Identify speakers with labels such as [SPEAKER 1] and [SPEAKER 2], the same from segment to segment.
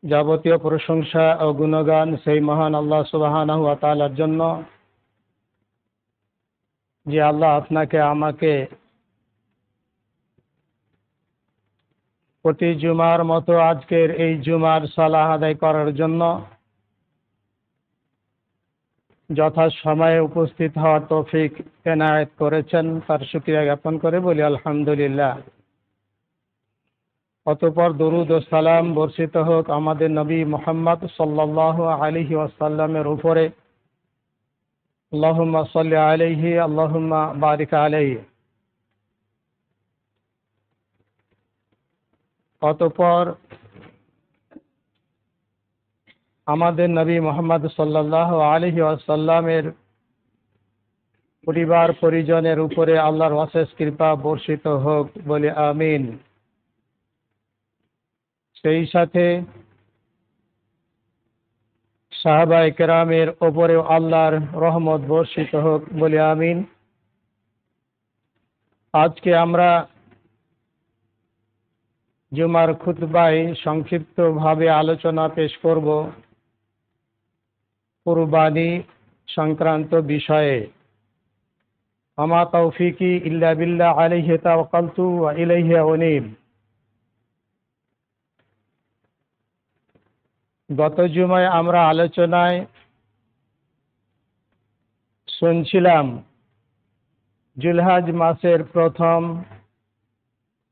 [SPEAKER 1] যাবতীয় প্রশংসা ও গুণগান সেই মহান আল্লাহ সুবহানাহু ওয়া তাআলার জন্য, যে আল্লাহ আপনাকে আমাকে প্রতি জুমার মতো আজকের এই জুমার সালাহ আদায় করার জন্য যথাসময়ে উপস্থিত হওয়ার তৌফিক এনায়েত করেছেন। তার শুকরিয়া জ্ঞাপন করে বলি আলহামদুলিল্লাহ। অতঃপর দরুদ ও সালাম বর্ষিত হোক আমাদের নবী মুহাম্মদ সাল্লাল্লাহু আলাইহি ওয়াসাল্লামের উপরে। আল্লাহুম্মা সাল্লি আলাইহি আল্লাহুম্মা বারিক আলাইহি। অতঃপর আমাদের নবী মুহাম্মদ সাল্লাল্লাহু আলাইহি ওয়াসাল্লামের পরিবার পরিজনের উপরে আল্লাহর অশেষ কৃপা বর্ষিত হোক বলে আমিন। সেই সাথে সাহাবায়ে কেরামের উপরেও আল্লাহর রহমত বর্ষিত হোক বলে আমিন। আজকে আমরা জুমার খুতবায় সংক্ষিপ্তভাবে আলোচনা পেশ করব কুরবানি সংক্রান্ত বিষয়ে। আমা তৌফিকি ইল্লা বিল্লাহ আলাইহি তাওয়াক্কালতু ওয়া ইলাইহি উনীব। গত জুমায় আমরা আলোচনায় শুনছিলাম জিলহজ মাসের প্রথম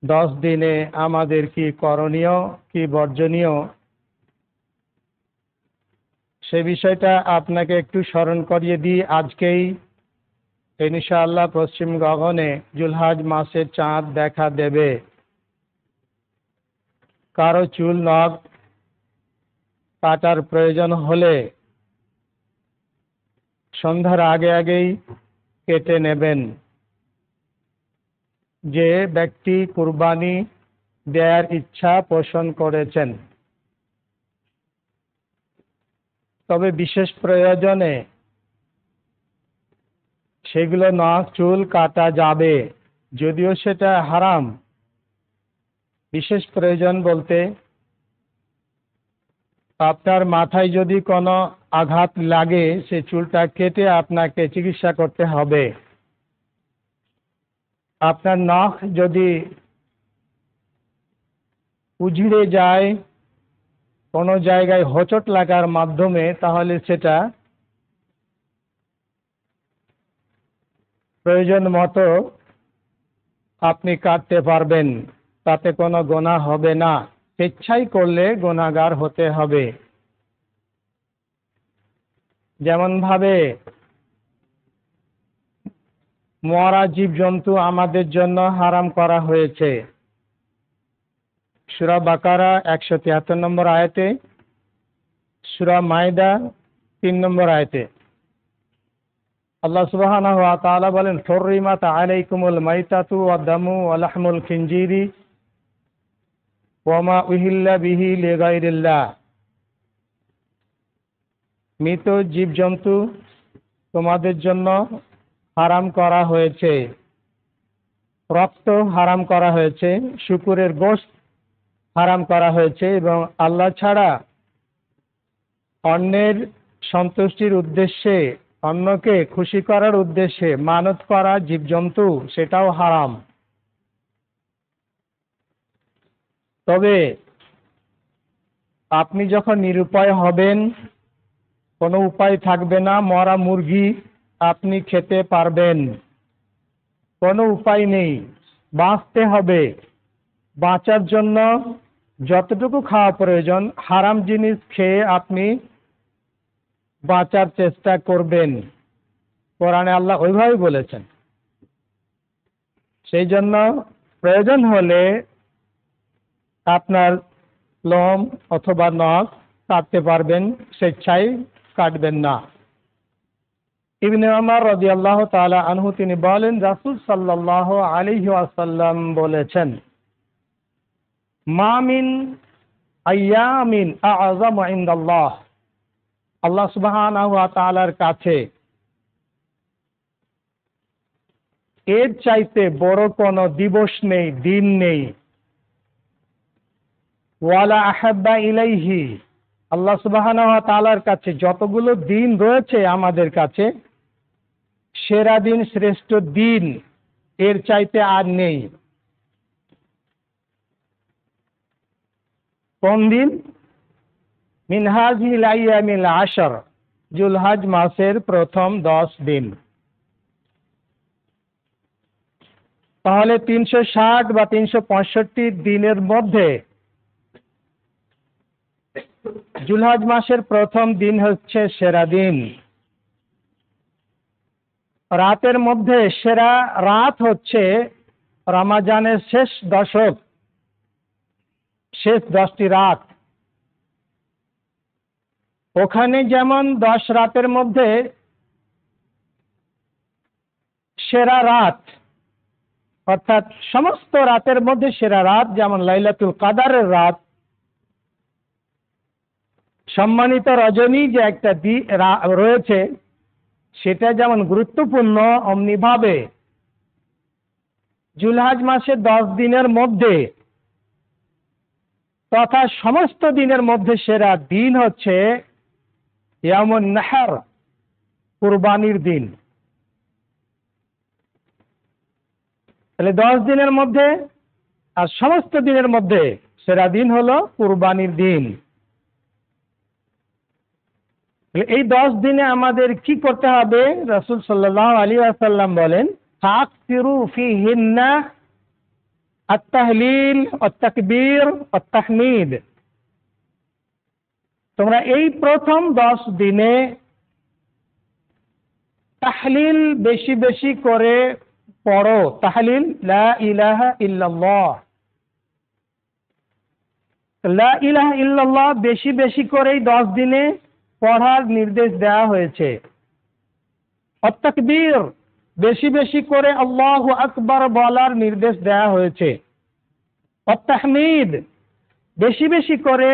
[SPEAKER 1] 10 দিনে আমাদের কি করণীয়, কি বর্জনীয়, সে বিষয়টা আপনাকে একটু স্মরণ করিয়ে দিই। আজকেই ইনশাআল্লাহ পশ্চিম গগনে জিলহজ মাসের চাঁদ দেখা দেবে। কারো চুল নখ কাটার প্রয়োজন হলে সন্ধ্যার আগে আগেই কেটে নেবেন। যে ব্যক্তি কুরবানি দেওয়ার ইচ্ছা পোষণ করেছেন, তবে বিশেষ প্রয়োজনে সেগুলো নখ চুল কাটা যাবে, যদিও সেটা হারাম। বিশেষ প্রয়োজন বলতে আপনার মাথায় যদি কোনো আঘাত লাগে, সে চুলটা কেটে আপনাকে চিকিৎসা করতে হবে। আপনার নখ যদি উজড়ে যায় কোনো জায়গায় হোঁচট লাগার মাধ্যমে, তাহলে সেটা প্রয়োজন মতো আপনি কাটতে পারবেন, তাতে কোনো গুনাহ হবে না। স্বেচ্ছাই করলে গুনাহগার হতে হবে। যেমনভাবে মরা জীবজন্তু আমাদের জন্য হারাম করা হয়েছে। সূরা বাকারা 173 নম্বর আয়াতে, সূরা মাইদা 3 নম্বর আয়াতে আল্লাহ সুবহানাহু ওয়া তাআলা বলেন, হুররিমাত আলাইকুমুল মাইতাতু ওয়াদ দামু ওয়া লাহমুল খিনজিরি ওয়া মা উহিল্লা বিহি লিগাইরিল্লাহ। মৃত জীবজন্তু তোমাদের জন্য হারাম করা হয়েছে, রক্ত হারাম করা হয়েছে, শূকরের গোশত হারাম করা হয়েছে, এবং আল্লাহ ছাড়া অন্যের সন্তুষ্টির উদ্দেশ্যে, অন্যকে খুশি করার উদ্দেশ্যে মানত করা জীবজন্তু, সেটাও হারাম। তবে আপনি যখন নিরুপায় হবেন, কোনো উপায় থাকবে না, মরা মুরগি আপনি খেতে পারবেন, কোনো উপায় নেই, বাঁচতে হবে। বাঁচার জন্য যতটুকু খাওয়া প্রয়োজন, হারাম জিনিস খেয়ে আপনি বাঁচার চেষ্টা করবেন। কোরআনে আল্লাহ ওইভাবেই বলেছেন। সেই জন্য প্রয়োজন হলে আপনার লোম অথবা নখ কাটতে পারবেন, স্বেচ্ছায় কাটবেন না। ইবনে ওমর রাদিয়াল্লাহু তাআলা আনহু তিনি বলেন, রাসূল সাল্লাল্লাহু আলাইহি ওয়াসাল্লাম বলেছেন, মা মিন আইয়ামিন আ'যামু ইনদাল্লাহ। আল্লাহ সুবহানাহু ওয়া তাআলার কাছে এর চাইতে বড় কোনো দিবস নেই, দিন নেই। ওয়ালা আহাব্বা ইলাইহি, আল্লাহ সুবহানাহু ওয়া তাআলার কাছে যতগুলো দিন রয়েছে আমাদের কাছে, সেরা দিন, শ্রেষ্ঠ দিন এর চাইতে আর নেই। কোন দিন? মিন হাযিহিল আইয়ামিল আশর, যুলহজ মাসের প্রথম 10 দিন। তাহলে 360 বা 365 দিনের মধ্যে যুলহজ মাসের প্রথম দিন হচ্ছে সেরা দিন। রাতের মধ্যে সেরা রাত হচ্ছে রমজানের শেষ দশক, শেষ 10টি রাত। ওখানে যেমন 10 রাতের মধ্যে সেরা রাত, অর্থাৎ সমস্ত রাতের মধ্যে সেরা রাত যেমন লাইলাতুল কাদারের রাত, সম্মানিত রজনী যে একটা রয়েছে, সেটা যেমন গুরুত্বপূর্ণ, অমনিভাবে যুলহজ মাসের 10 দিনের মধ্যে তথা সমস্ত দিনের মধ্যে সেরা দিন হচ্ছে ইয়ামুন নাহর, কুরবানির দিন। তাহলে 10 দিনের মধ্যে আর সমস্ত দিনের মধ্যে সেরা দিন হলো কুরবানির দিন। এই 10 দিনে আমাদের কি করতে হবে? রাসূল সাল্লাল্লাহু আলাইহি ওয়াসাল্লাম বলেন, ফাকসিরু ফিহিন্না আত-তাহলিল ওয়াত-তাকবীর ওয়াত-তাহমিদ। তোমরা এই প্রথম 10 দিনে তাহলিল বেশি বেশি করে পড়ো। তাহলিল, লা ইলাহা ইল্লাল্লাহ, লা ইলাহা ইল্লাল্লাহ বেশি বেশি করে এই 10 দিনে পড়ার নির্দেশ দেওয়া হয়েছে। আত-তাকবীর, বেশি বেশি করে আল্লাহু আকবার বলার নির্দেশ দেওয়া হয়েছে। আত-তাহমিদ, বেশি বেশি করে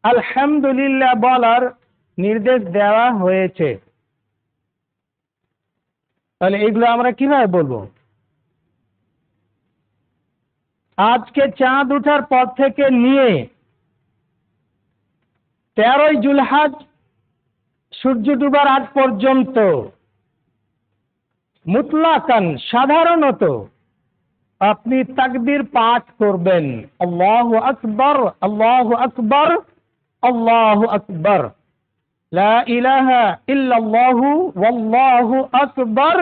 [SPEAKER 1] আলহামদুলিল্লাহ বলার নির্দেশ দেওয়া হয়েছে। তাহলে এগুলো আমরা কিভাবে বলবো? আজকে চাঁদ ওঠার পর থেকে নিয়ে 13ই যুলহজ সূর্য ডুবার আগ পর্যন্ত মুতলাকান, সাধারণত আপনি তাকবীর পাঠ করবেন, আল্লাহু আকবার, আল্লাহু আকবার, আল্লাহু আকবার, লা ইলাহা ইল্লাল্লাহু ওয়াল্লাহু আকবার,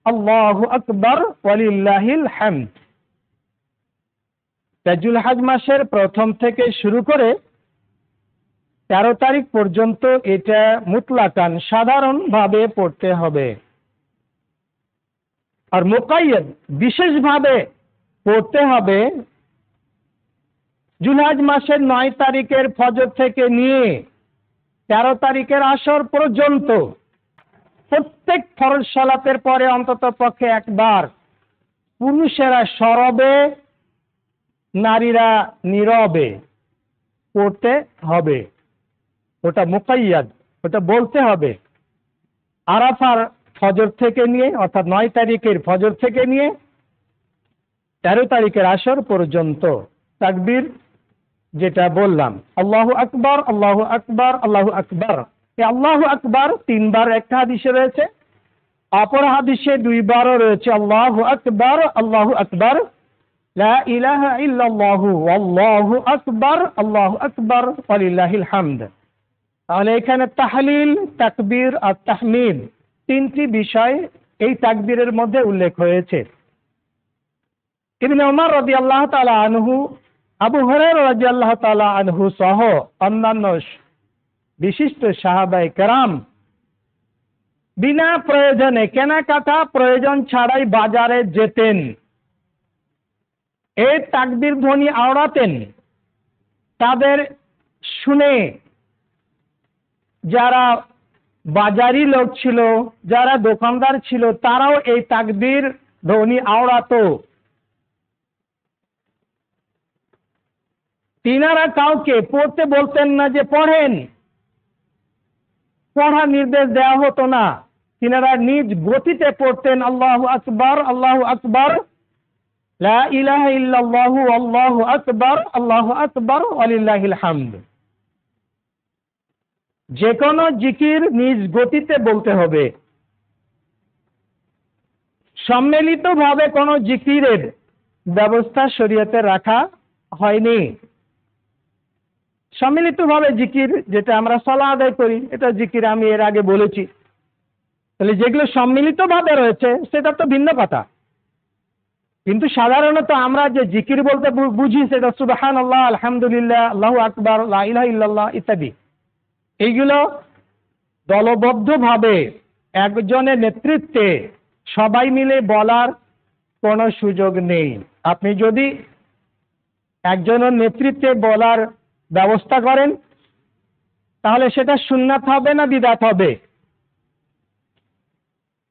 [SPEAKER 1] আল্লাহু আকবার ওয়ালিল্লাহিল হামদ। যুলহজ মাসের প্রথম থেকে শুরু করে 13 তারিখ পর্যন্ত এটা মুতলাকান, সাধারণভাবে পড়তে হবে। আর মুকাইয়াদ, বিশেষভাবে পড়তে হবে যুলহজ মাসের 9 তারিখের ফজর থেকে নিয়ে 13 তারিখের আসর পর্যন্ত প্রত্যেক ফরজ সালাতের পরে অন্তত পক্ষে একবার পুরুষেরা সরবে, নারীরা নীরবে পড়তে হবে। ওটা মুকাইয়াদ, ওটা বলতে হবে। আরাফার ফজর থেকে নিয়ে, অর্থাৎ 9 তারিখের ফজর থেকে নিয়ে 13 তারিখের আসর পর্যন্ত তাকবীর যেটা বললাম, আল্লাহু আকবার, আল্লাহু আকবার, আল্লাহু আকবার। এই আল্লাহু আকবার 3 বার একটা হাদিসে রয়েছে, অপর হাদিসে 2 বারও রয়েছে, আল্লাহু আকবার, আল্লাহু আকবার, লা ইলাহা ইল্লাল্লাহু আল্লাহু আকবার, আল্লাহু আকবার ওয়ালিল্লাহিল হামদ। তাহলে এখানে তাহলিল, তাকবীর আর তাহমিদ 3টি বিষয় এই তাকবীরের মধ্যে উল্লেখ হয়েছে। ইবনে ওমর রাদিয়াল্লাহু তাআলা আনহু, আবু হুরায়রা রাদিয়াল্লাহু তাআলা আনহু সহ অন্যান্য বিশিষ্ট সাহাবায়ে কেরাম বিনা প্রয়োজনে, কেনাকাটা প্রয়োজন ছাড়াই বাজারে যেতেন, এই তাকবীর ধ্বনি আওড়াতেন। তাদের শুনে যারা বাজারি লোক ছিল, যারা দোকানদার ছিল, তারাও এই তাকবীর ধ্বনি আওড়াতো। তিনারা কাউকে পড়তে বলতেন না যে পড়েন, পড়ার নির্দেশ দেওয়া হতো না। তিনারা নিজ গতিতে পড়তেন আল্লাহু আকবার, আল্লাহু আকবার, লা ইলাহা ইল্লাল্লাহু, আল্লাহু আকবার ওয়ালিল্লাহিল হামদ। যে কোনো জিকির নিজ গতিতে বলতে হবে। সম্মিলিতভাবে কোনো জিকিরের ব্যবস্থা শরীয়তে রাখা হয়নি। সম্মিলিতভাবে জিকির যেটা আমরা সালাত আদায় করি, এটা জিকির আমি এর আগে বলেছি। তাহলে যেগুলো সম্মিলিতভাবে রয়েছে সেটা তো ভিন্ন কথা। কিন্তু সাধারণত আমরা যে জিকির বলতে বুঝি সেটা সুবহানাল্লাহ, আলহামদুলিল্লাহ, আল্লাহু আকবার, লা ইলাহা ইল্লাল্লাহ ইত্যাদি। এইগুলো দলবদ্ধভাবে একজনের নেতৃত্বে সবাই মিলে বলার কোনো সুযোগ নেই। আপনি যদি একজনের নেতৃত্বে বলার ব্যবস্থা করেন তাহলে সেটা সুন্নাত হবে না বিদআত হবে?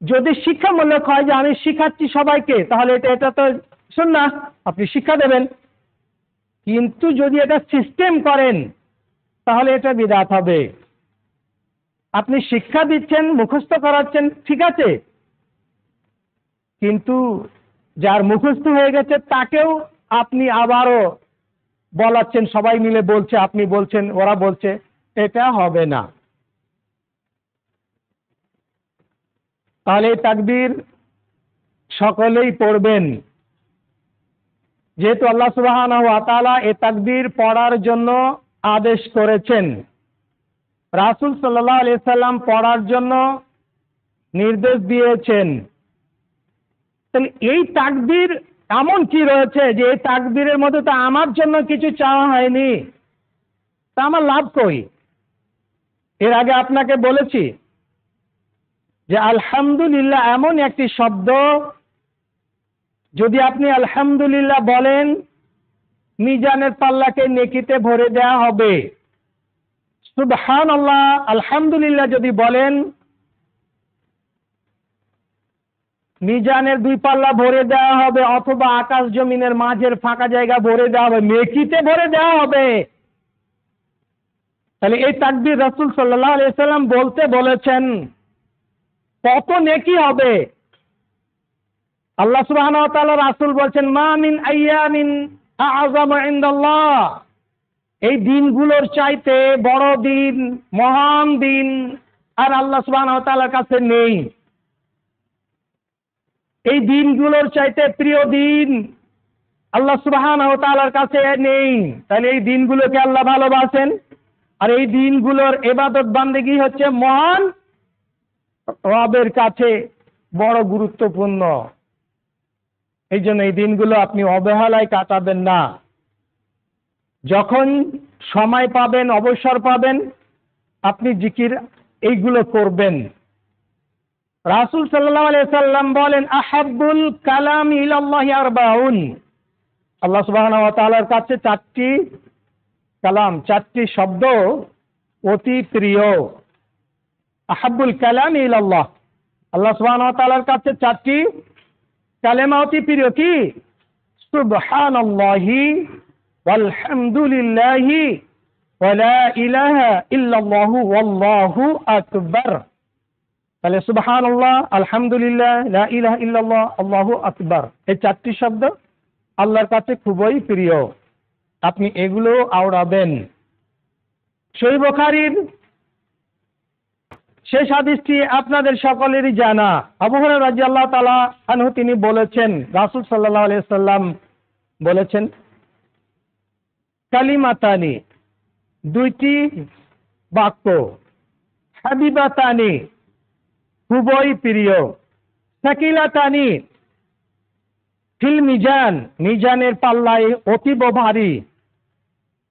[SPEAKER 1] যদি শিক্ষামূলক হয় যে আমি শিখাচ্ছি সবাইকে, তাহলে এটা তো সুন্নাহ, আপনি শিক্ষা দেবেন। কিন্তু যদি এটা সিস্টেম করেন তাহলে এটা বিদআত হবে। আপনি শিক্ষা দিচ্ছেন, মুখস্থ করাচ্ছেন, ঠিক আছে, কিন্তু যার মুখস্থ হয়ে গেছে তাকেও আপনি আবারও বলাচ্ছেন, সবাই মিলে বলছে, আপনি বলছেন, ওরা বলছে, এটা হবে না। তাহলে এই তাকবীর সকলেই পড়বেন। যেহেতু আল্লাহ সুবহানাহু ওয়া তাআলা এই তাকবীর পড়ার জন্য আদেশ করেছেন, রাসূল সাল্লাল্লাহু আলাইহি সাল্লাম পড়ার জন্য নির্দেশ দিয়েছেন, তাহলে এই তাকবীর এমন কি রয়েছে যে এই তাকবীরের মধ্যে তো আমার জন্য কিছু চাওয়া হয়নি, তা আমার লাভ কই? এর আগে আপনাকে বলেছি যে আলহামদুলিল্লাহ এমন একটি শব্দ, যদি আপনি আলহামদুলিল্লাহ বলেন মিজানের পাল্লাকে নেকিতে ভরে দেওয়া হবে। সুবহানাল্লাহ, আলহামদুলিল্লাহ যদি বলেন মিজানের দুই পাল্লা ভরে দেওয়া হবে, অথবা আকাশ জমিনের মাঝের ফাঁকা জায়গা ভরে দেওয়া হবে, নেকিতে ভরে দেওয়া হবে। তাহলে এই তাকবীর রাসূল সাল্লাল্লাহু আলাইহি সাল্লাম বলতে বলেছেন, কত নেকি হবে। আল্লাহ সুবহানাহু ওয়া তাআলা রাসূল বলছেন, মা মিন আইয়ামিন আ'যামু ইনদাল্লাহ, এই দিনগুলোর চাইতে বড় দিন, মহান দিন আর আল্লাহ সুবহানাহু ওয়া তাআলার কাছে নেই। এই দিনগুলোর চাইতে প্রিয় দিন আল্লাহ সুবহানাহু ওয়া তাআলার কাছে নেই। তাহলে এই দিনগুলোকে আল্লাহ ভালোবাসেন, আর এই দিনগুলোর ইবাদত বান্দেগী হচ্ছে মহান রবের কাছে বড় গুরুত্বপূর্ণ। এই জন্য এই দিনগুলো আপনি অবহেলায় কাটাবেন না। যখন সময় পাবেন, অবসর পাবেন, আপনি জিকির এইগুলো করবেন। রাসূল সাল্লাল্লাহু আলাইহি সাল্লাম বলেন, আহাব্বুল কালাম ইলাল্লাহি আরবাউন, আল্লাহ সুবহানাহু ওয়া তাআলার কাছে চারটি কালাম, চারটি শব্দ অতি প্রিয়। আহাব্বুল কালাম ইলাল্লাহ, আল্লাহ সুবহানাহু ওয়া তাআলার কাছে চারটি কালেমা অতি প্রিয়। কি? সুবহানাল্লাহি ওয়ালহামদুলিল্লাহি ওয়া লা ইলাহা ইল্লাল্লাহু ওয়াল্লাহু আকবার। তাহলে সুবহানাল্লাহ, আলহামদুলিল্লাহ, লা ইলাহা ইল্লাল্লাহ, আল্লাহু আকবার, এই চারটি শব্দ আল্লাহর কাছে খুবই প্রিয়। আপনি এগুলো আওড়াবেন। সহিহ বুখারীর শেষ হাদিসটি আপনাদের সকলেরই জানা। আবু হুরায়রা রাদিয়াল্লাহু তাআলা আনহু তিনি বলেছেন, রাসূল সাল্লাল্লাহু আলাইহি সাল্লাম বলেছেন, কালিমাতানি, দুইটি বাক্য, হাবিবাতানি, খুবই প্রিয়, সাকিলাতানি ফিল মিজান, মিজানের পাল্লায় অতীব ভারী,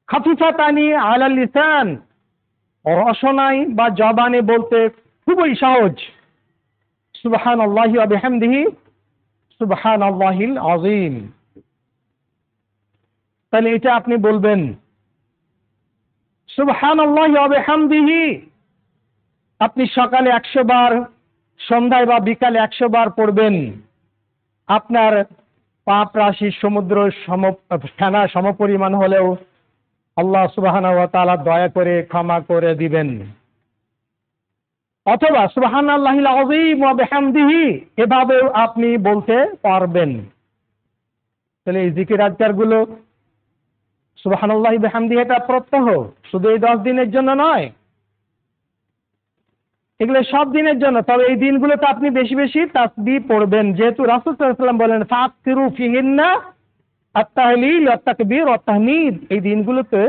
[SPEAKER 1] খাফিফাতানি আলাল লিসান, রসনায় বা জবানে বলতে খুবই সহজ। সুবহানাল্লাহি ওয়া বিহামদিহি সুবহানাল্লাহিল আযীম। তাহলে এটা আপনি বলবেন, সুবহানাল্লাহি ওয়া বিহামদিহি আপনি সকালে 100 বার, সন্ধ্যায় বা বিকালে 100 বার পড়বেন। আপনার পাপ রাশি সমুদ্র ফেনা সমপরিমাণ হলেও আল্লাহ সুবহানাহু ওয়া তাআলা দয়া করে ক্ষমা করে দিবেন। অথবা সুবহানাল্লাহিল আযীম ওয়া বিহামদিহি এভাবেও আপনি বলতে পারবেন। তাহলে এই জিকির আজকারগুলো সুবহানাল্লাহি বিহামদিহি এটা প্রত্যহ, শুধু এই 10 দিনের জন্য নয়, এগুলো সব দিনের জন্য। তবে এই দিনগুলোতে আপনি বেশি বেশি তাসবিহ পড়বেন, যেহেতু রাসূল সাল্লাল্লাহু আলাইহি ওয়াসাল্লাম বলেন ফাকসিরু ফিহিন্না আত-তাহলিল ওয়াত তাকবীর ওয়াত তাহমিদ। এই দিনগুলোতে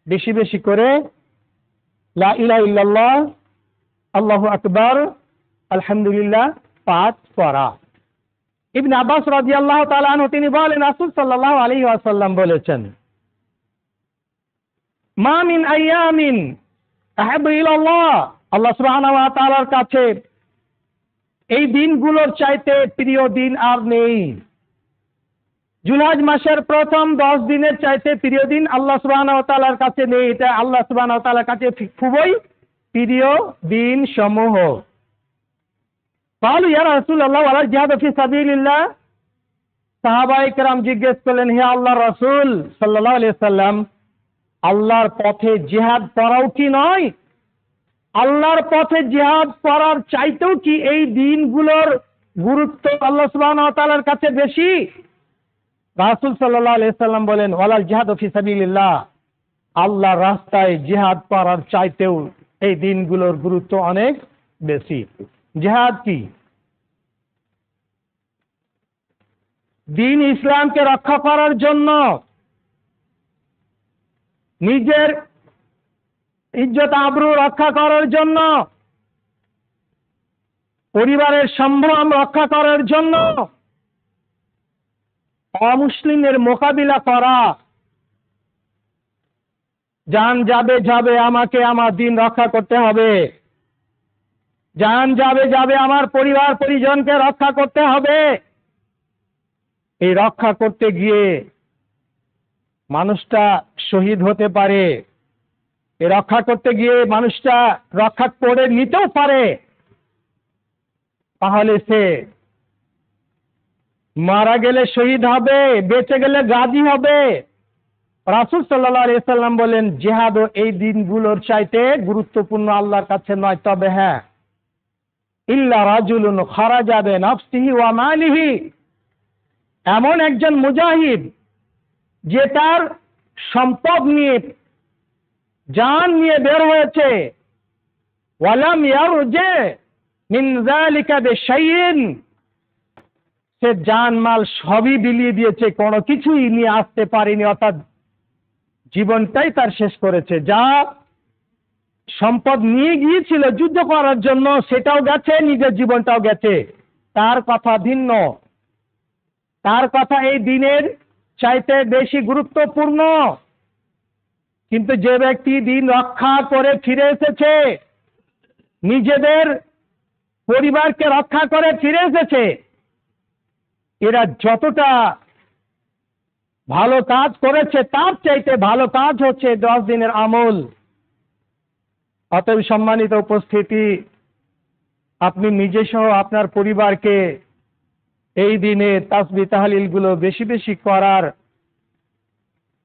[SPEAKER 1] বেশি বেশি করে লা ইলাহা ইল্লাল্লাহ, আল্লাহু আকবার, আলহামদুলিল্লাহ পাঠ করা। ইবনে আব্বাস রাদিয়াল্লাহু তাআলা আনহু তিনি বলেন রাসূল সাল্লাল্লাহু আলাইহি ওয়াসাল্লাম বলেছেন, মা মিন আইয়ামিন আহাব্বু ইলাল্লাহ, আল্লাহ সুবহানাহু ওয়া তাআলার কাছে এই দিনগুলোর চাইতে প্রিয় দিন আর নেই। জুলহজ মাসের প্রথম 10 দিনের চাইতে প্রিয় দিন আল্লাহ সুবহানাহু ওয়া তাআলার কাছে নেই। এটা আল্লাহ সুবহানাহু ওয়া তাআলার কাছে খুবই প্রিয় দিন সমূহ। ক্বালু ইয়া রাসূলুল্লাহ ওয়ালা জিহাদ ফি সাবিলিল্লাহ, সাহাবায়ে কেরাম জিজ্ঞেস করলেন, হে আল্লাহর রাসূল সাল্লাল্লাহু আলাইহি ওয়াসাল্লাম, আল্লাহর পথে জিহাদ করাও কি নয়? আল্লাহর পথে জিহাদ করার চাইতেও কি এই দিনগুলোর গুরুত্ব আল্লাহ সুবহানাহু ওয়া তাআলার কাছে বেশি? রাসূল সাল্লাল্লাহু আলাইহি ওয়াসাল্লাম বলেন, ওয়ালাল জিহাদ ফি সাবিলিল্লাহ, আল্লাহর রাস্তায় জিহাদ করার চাইতেও এই দিনগুলোর গুরুত্ব অনেক বেশি। জিহাদ কি? দ্বীন ইসলামকে রক্ষা করার জন্য, নিজের ইজ্জত আবরু রক্ষা করার জন্য, পরিবারের সম্ভ্রম রক্ষা করার জন্য, অমুসলিমের মোকাবিলা করা। জান যাবে যাবে, আমাকে আমার দিন রক্ষা করতে হবে। জান যাবে যাবে, আমার পরিবার পরিজনকে রক্ষা করতে হবে। এই রক্ষা করতে গিয়ে মানুষটা শহীদ হতে পারে, এই রক্ষা করতে গিয়ে মানুষটা রক্ষা করে নিতেও পারে। তাহলে সে মারা গেলে শহীদ হবে, বেঁচে গেলে গাজী হবে। রাসূল সাল্লাল্লাহু আলাইহি ওয়াসাল্লাম বলেন, জিহাদও এই দিনগুলোর চাইতে গুরুত্বপূর্ণ আল্লাহর কাছে নয়। তবে হ্যাঁ, ইল্লা রাজুলুন খারাজা বিনাফসিহি ওয়া মালিহি, এমন একজন মুজাহিদ যে তার সম্পদ নিয়ে, জান নিয়ে বের হয়েছে, ওয়ালাম ইয়ারজি মিন যালিকা বিশাইইন, সে জান মাল সবই বিলিয়ে দিয়েছে, কোনো কিছুই নিয়ে আসতে পারেনি, অর্থাৎ জীবনটাই তার শেষ করেছে। যা সম্পদ নিয়ে গিয়েছিল যুদ্ধ করার জন্য সেটাও গেছে, নিজের জীবনটাও গেছে। তার কথা ভিন্ন, তার কথা এই দিনের চাইতে বেশি গুরুত্বপূর্ণ। কিন্তু যে ব্যক্তি দিন রক্ষা করে ফিরে এসেছে, নিজেদের পরিবারকে রক্ষা করে ফিরে এসেছে, এরা যতটা ভালো কাজ করেছে তার চাইতে ভালো কাজ হচ্ছে 10 দিনের আমল। অতএব সম্মানিত উপস্থিতি, আপনি নিজে সহ আপনার পরিবারকে এই দিনে তাসবিহ তাহলিলগুলো বেশি বেশি করার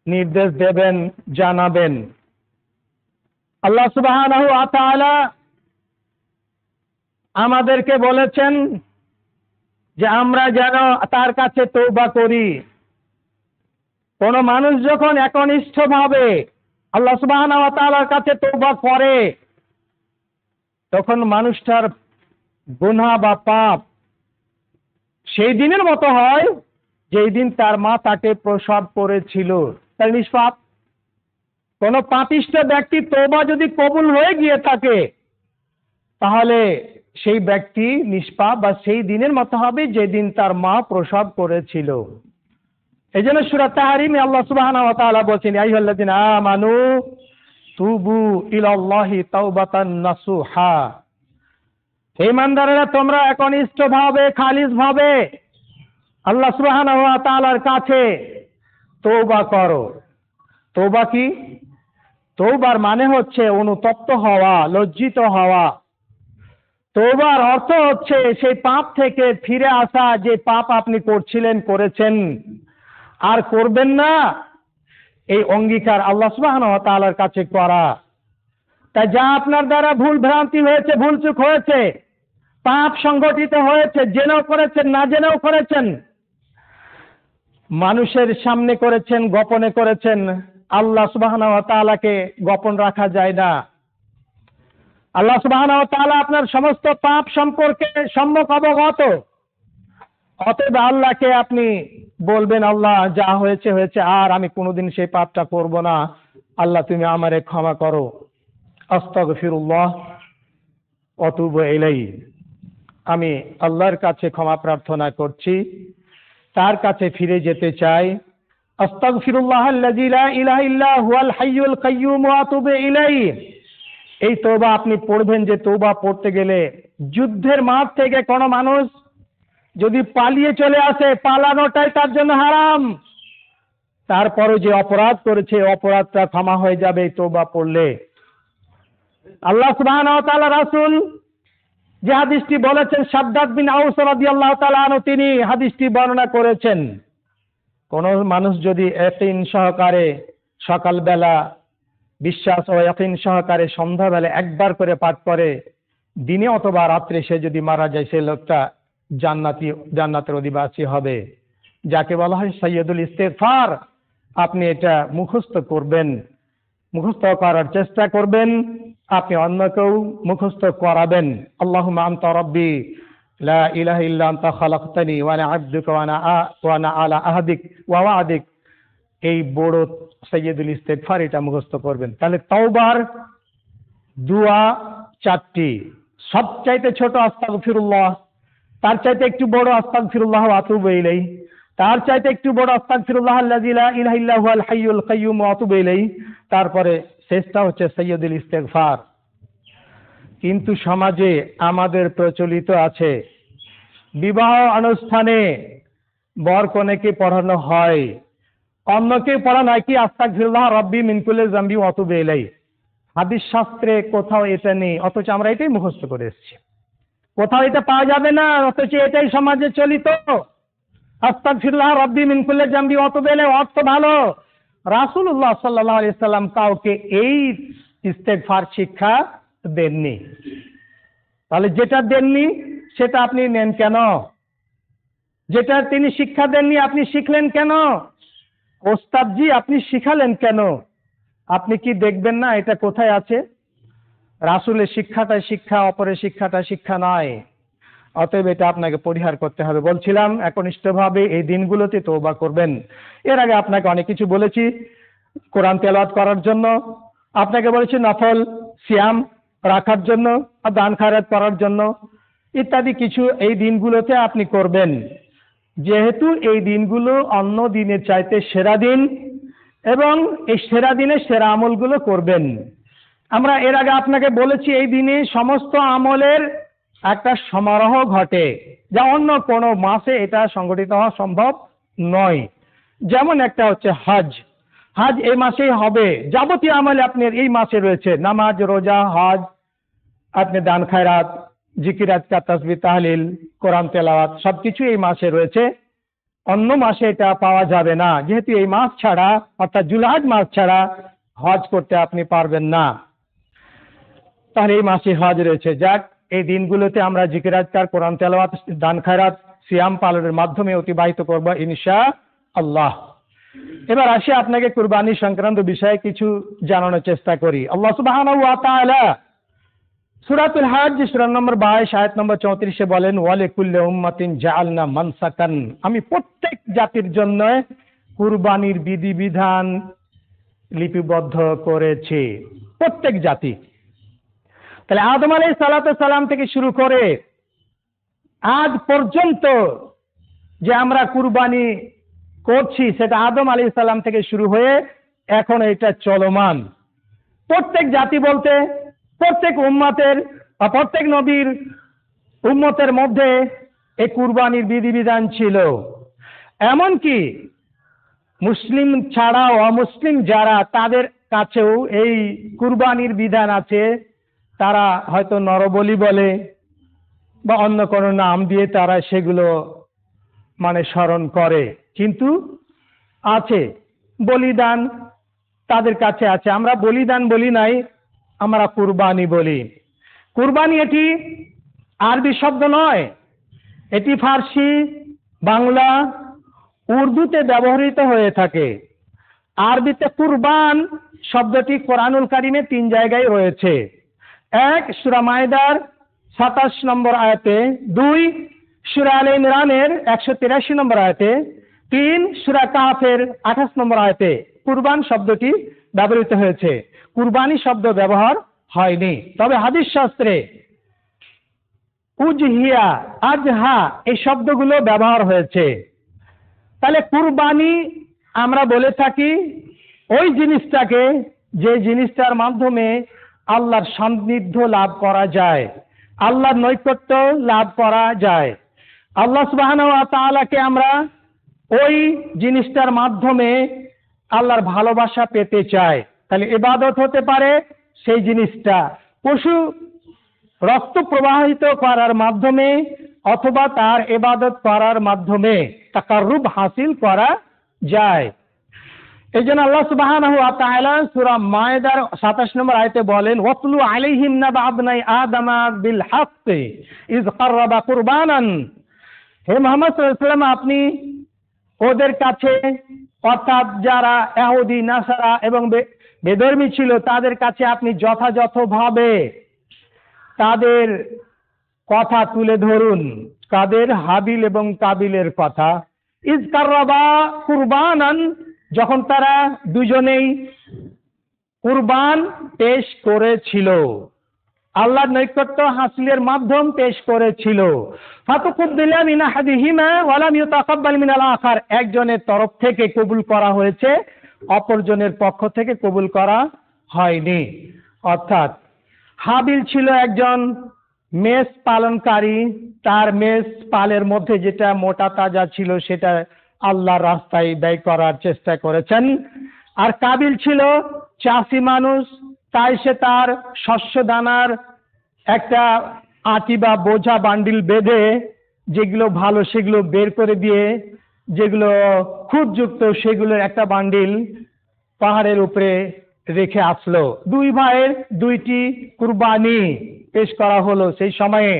[SPEAKER 1] নির্দেশ দেবেন, জানাবেন। আল্লাহ সুবহানাহু ওয়া তাআলা আমাদেরকে বলেছেন যে আমরা যেন তার কাছে তওবা করি। কোন মানুষ যখন একনিষ্ঠভাবে আল্লাহ সুবহানাহু ওয়া তাআলার কাছে তওবা করে, তখন মানুষটার গুনাহ বা পাপ সেই দিনের মতো হয় যেই দিন তার মা তাকে প্রসব করেছিল, তার নিষ্পাপ। কোন পাপিষ্ঠ ব্যক্তি তওবা যদি কবুল হয়ে গিয়ে থাকে, তাহলে সেই ব্যক্তি নিষ্পাপ বা সেই দিনের মতো হবে যেদিন তার মা প্রসব করেছিল। এই জন্য সূরা তাহরিমে আল্লাহ সুবহানাহু ওয়া তাআলা বলছেন, ইয়া আইয়ুহাল্লাযিনা আমানু তুবু ইলাল্লাহি তাওবাতান নাসুহা, হে ইমানদারেরা, তোমরা একনিষ্ঠভাবে খালিসভাবে আল্লাহ সুবহানাহু ওয়া তাআলার কাছে তওবা করো। তওবা কি? তওবার মানে হচ্ছে অনুতপ্ত হওয়া, লজ্জিত হওয়া। তওবার অর্থ হচ্ছে সেই পাপ থেকে ফিরে আসা, যে পাপ আপনি করছিলেন, করেছেন, আর করবেন না, এই অঙ্গীকার আল্লাহ সুবহানাহু ওয়া তাআলার কাছে করা। তা যা আপনার দ্বারা ভুল ভ্রান্তি হয়েছে, ভুলচুক হয়েছে, পাপ সংগঠিত হয়েছে, জেনেও করেছেন না জেনেও করেছেন, মানুষের সামনে করেছেন, গোপনে করেছেন, আল্লাহ সুবহানাহু ওয়া তাআলাকে গোপন রাখা যায় না। আল্লাহ সুবহানাহু ওয়া তাআলা আপনার সমস্ত পাপ সম্পর্কে সম্যক অবগত। অতএব আল্লাহকে আপনি বলবেন, আল্লাহ যা হয়েছে হয়েছে, আর আমি কোনোদিন সেই পাপটা করব না, আল্লাহ তুমি আমারে ক্ষমা করো। আস্তাগফিরুল্লাহ ওয়া আতুবু ইলাইহি। আমি আল্লাহর কাছে ক্ষমা প্রার্থনা করছি, তার কাছে ফিরে যেতে চাই। আস্তাগফিরুল্লাহ আল্লাযী লা ইলাহা ইল্লা হুয়াল হাইয়ুল কাইয়্যুম ওয়া আতুবু ইলাইহি। এই তওবা আপনি পড়বেন যে তওবা পড়তে গেলে যুদ্ধের মাঠ থেকে কোনো মানুষ যদি পালিয়ে চলে আসে, পালানোটাই তার জন্য হারাম। তারপরে যে অপরাধ করেছে, অপরাধটা ক্ষমা হয়ে যাবে এই তওবা পড়লে। আল্লাহ সুবহানাহু ওয়া তাআলা রাসূল যে হাদিসটি বলেছেন, শাদ্দাদ বিন আউস রাদিয়াল্লাহু তাআলা আনহু তিনি হাদিসটি বর্ণনা করেছেন, কোন মানুষ যদি ইয়াকিন সহকারে সকালবেলা বিশ্বাস ও ইয়াকিন সহকারে সন্ধ্যাবেলা একবার করে পাঠ করে, দিনে অথবা রাত্রে সে যদি মারা যায়, সেই লোকটা জান্নাতের অধিবাসী হবে, যাকে বলা হয় সাইয়্যিদুল ইস্তিগফার। আপনি এটা মুখস্থ করবেন, মুখস্থ করার চেষ্টা করবেন, আপনি অন্যকেও মুখস্থ করাবেন। আল্লাহুম্মা আনতা রাব্বি লা ইলাহা ইল্লা আনতা খালাকতানি ওয়া আনা আবদুকা ওয়া আনা আলা আহদিক ওয়া ওয়াদিক। এই বড় সাইয়্যিদুল ইস্তিগফার এটা মুখস্থ করবেন। তাহলে তওবার দোয়া চারটি। সবচাইতে ছোট আস্তাগফিরুল্লাহ, তার চাইতে একটু বড় আস্তাগফিরুল্লাহ ওয়া আতুবু ইলাইহি, তার চাইতে একটু বড় আস্তাগফিরুল্লাহ আল্লাযী লা ইলাহা ইল্লা হুয়াল হাইয়ুল কাইয়্যুম ওয়া আতুবু ইলাইহি, তারপরে শেষটা হচ্ছে সাইয়্যিদুল ইস্তিগফার। কিন্তু সমাজে আমাদের প্রচলিত আছে, বিবাহ অনুষ্ঠানে বর কনেকে পড়ানো হয়, অন্যকে পড়ানো হয় কি আস্তাগফিরুল্লাহ রাব্বি মিন কুল্লি যামবি ওয়া আতুবু ইলাইহি। হাদিস শাস্ত্রে কোথাও এটা নেই, অথচ আমরা এটাই মুখস্থ করে এসেছি। কোথাও এটা পাওয়া যাবে না, অথচ এটাই সমাজে চলিত। আস্তাগফিরুল্লাহ রাব্বি মিন কুল্লি যামবি ওয়া আতুবু ইলাইহি অর্থ ভালো। রাসূলুল্লাহ সাল্লাল্লাহু আলাইহি সাল্লাম কাউকে এই ইস্তেগফার শিক্ষা দেননি। তাহলে যেটা দেননি সেটা আপনি নেন কেন? যেটা তিনি শিক্ষা দেননি আপনি শিখলেন কেন? ওস্তাদজি আপনি শিখালেন কেন? আপনি কি দেখবেন না এটা কোথায় আছে? রাসূলের শিক্ষাটা শিক্ষা, অপরের শিক্ষাটা শিক্ষা নয়। অতএব এটা আপনাকে পরিহার করতে হবে। বলছিলাম একনিষ্ঠভাবে এই দিনগুলোতে তওবা করবেন। এর আগে আপনাকে অনেক কিছু বলেছি, কোরআন তেলাওয়াত করার জন্য, আপনাকে বলেছি নফল সিয়াম রাখার জন্য, আর দান খয়রাত করার জন্য, ইত্যাদি কিছু এই দিনগুলোতে আপনি করবেন। যেহেতু এই দিনগুলো অন্য দিনের চাইতে সেরা দিন, এবং এই সেরা দিনে সেরা আমলগুলো করবেন। আমরা এর আগে আপনাকে বলেছি এই দিনে সমস্ত আমলের একটা সমারোহ ঘটে, যা অন্য কোনো মাসে এটা সংগঠিত হওয়া সম্ভব নয়। যেমন একটা হচ্ছে হজ, হজ এই মাসেই হবে। যাবতীয় আমলে আপনার এই মাসে রয়েছে, নামাজ, রোজা, হজ, আপনি দান খায়রাত, জিকির আজকার, তাসবিহ, তাহলিল, কোরআন তেলাওয়াত সবকিছু এই মাসে রয়েছে। অন্য মাসে এটা পাওয়া যাবে না, যেহেতু এই মাস ছাড়া অর্থাৎ জুলহজ মাস ছাড়া হজ করতে আপনি পারবেন না। তাহলে এই মাসে হজ রয়েছে। যাক, এই দিনগুলোতে আমরা জিকির আজকার, কোরআন তেলাওয়াত, দান খায়রাত, সিয়াম পালনের মাধ্যমে অতিবাহিত করব ইনশাআল্লাহ। এবার আসি আপনাকে কুরবানি সংক্রান্ত বিষয়ে কিছু জানানোর চেষ্টা করি। আল্লাহ সুবহানাহু ওয়া তাআলা সূরাতুল হজ সূরা নম্বর 22 আয়াত নম্বর 34 বলেন, ওয়া লিকুল্লি উম্মাতিন জাআলনা মানসাকান। আমি প্রত্যেক জাতির জন্য কুরবানির বিধিবিধান লিপিবদ্ধ করেছি। প্রত্যেক জাতি। তাহলে আদম আলাইহিস সালাম থেকে শুরু করে আজ পর্যন্ত যে আমরা কুরবানি করছি সেটা আদম আলাইহিস সালাম থেকে শুরু হয়ে এখন এটা চলমান। প্রত্যেক জাতি বলতে প্রত্যেক উম্মতের বা প্রত্যেক নবীর উম্মতের মধ্যে এই কুরবানির বিধিবিধান ছিল। এমনকি মুসলিম ছাড়া অমুসলিম যারা, তাদের কাছেও এই কুরবানির বিধান আছে। তারা হয়তো নরবলি বলে বা অন্য কোনো নাম দিয়ে তারা সেগুলো স্মরণ করে, কিন্তু আছে বলিদান তাদের কাছে আছে। আমরা বলিদান বলি নাই, আমরা কুরবানি বলি। কুরবানি এটি আরবি শব্দ নয়, এটি ফার্সি, বাংলা, উর্দুতে ব্যবহৃত হয়ে থাকে। আরবিতে কুরবান শব্দটি কোরআনুল কারিমে 3 জায়গায় রয়েছে। 1 সূরা মায়দার 27 নম্বর আয়াতে, 2 সূরা আলে ইমরানের 183 নম্বর আয়াতে, 3 সূরা কাহফের 28 নম্বর আয়াতে কুরবান শব্দটি ব্যবহৃত হয়েছে। কুরবানি শব্দ ব্যবহার হয়নি। তবে হাদিস শাস্ত্রে উজহিয়া, আজহা এই শব্দগুলো ব্যবহার হয়েছে। তাহলে কুরবানি আমরা বলে থাকি ওই জিনিসটাকে যে জিনিসটার মাধ্যমে আল্লাহর সান্নিধ্য লাভ করা যায়, আল্লাহর নৈকট্য লাভ করা যায়। আল্লাহ সুবহানাহু ওয়া তাআলাকে আমরা ওই জিনিসটার মাধ্যমে আল্লাহর ভালোবাসা পেতে চাই। তাহলে ইবাদত হতে পারে সেই জিনিসটা পশু রক্ত প্রবাহিত করার মাধ্যমে অথবা তার ইবাদত করার মাধ্যমে তাকাররুব হাসিল করা যায়। এই জন্য আল্লাহ সুবহানাহু ওয়া তাআলা সূরা মায়দার 27 নম্বর আয়াতে বলেন, ওয়াতলু আলাইহিম নাবা আবনাই আদামা বিল হাক্কি ইয কাররাবা কুরবানান। হে মুহাম্মদ সাল্লাল্লাহু আলাইহি ওয়াসাল্লাম, আপনি ওদের কাছে, অর্থাৎ যারা ইহুদি নাসারা এবং বেধর্মী ছিল তাদের কাছে আপনি যথাযথভাবে তাদের কথা তুলে ধরুন। কাদের? হাবিল এবং কাবিলের কথা। ইয কাররাবা কুরবানান, যখন তারা দুজনেই কুরবান পেশ করেছিল, আল্লাহর নৈকট্য হাসিলের মাধ্যম পেশ করেছিল। ফাতুকুব্বিলা মিন আহাদিহিমা ওয়া লাম ইউতাকাব্বাল মিনাল আখার, একজনের তরফ থেকে কবুল করা হয়েছে, অপরজনের পক্ষ থেকে কবুল করা হয়নি। অর্থাৎ হাবিল ছিল একজন মেষ পালনকারী, তার মেষ পালের মধ্যে যেটা মোটা তাজা ছিল সেটা আল্লাহর রাস্তায় ব্যয় করার চেষ্টা করেছেন। আর কাবিল ছিল চাষি মানুষ, তাই সে তার শস্য দানার একটা আটি বা বোঝা বান্ডিল বেঁধে যেগুলো ভালো সেগুলো বের করে দিয়ে যেগুলো খুঁতযুক্ত সেগুলোর একটা বান্ডিল পাহাড়ের উপরে রেখে আসলো। দুই ভাইয়ের দুইটি কুরবানি পেশ করা হলো। সেই সময়ে